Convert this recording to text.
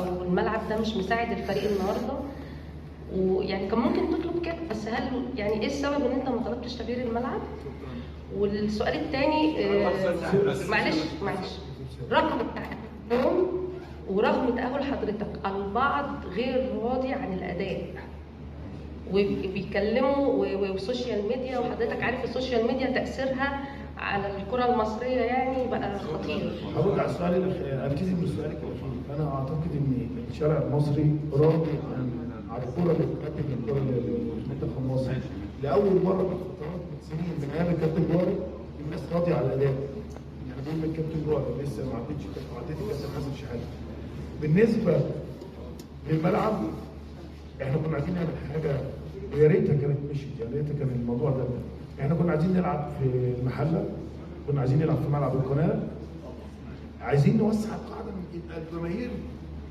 او الملعب ده مش مساعد الفريق النهارده، ويعني كان ممكن تطلب كده، بس هل يعني ايه السبب ان انت ما طلبتش تغيير الملعب؟ والسؤال الثاني معلش رغم التحكم ورغم تأهل حضرتك البعض غير راضي عن الأداء وبيتكلموا والسوشيال ميديا، وحضرتك عارف السوشيال ميديا تأثيرها على الكرة المصرية يعني بقى خطير. هرد على السؤال ابتدي من سؤالك الاخير. انا اعتقد ان الشارع المصري راضي عن الكرة اللي بتقدم الكرة للمنتخب المصري لاول مره من فترات من سنين من ايام الكابتن جوهري الناس راضيه على الاداء. يعني بقول من الكابتن جوهري لسه ما عدتش الكابتن حسن شحاته. بالنسبه للملعب احنا كنا عايزين نعمل حاجه ويا ريتها كانت مشيت، يا ريتها كان الموضوع ده. احنا كنا عايزين نلعب في المحله، كنا عايزين نلعب في ملعب القناه، عايزين نوسع القاعده، يبقى الجماهير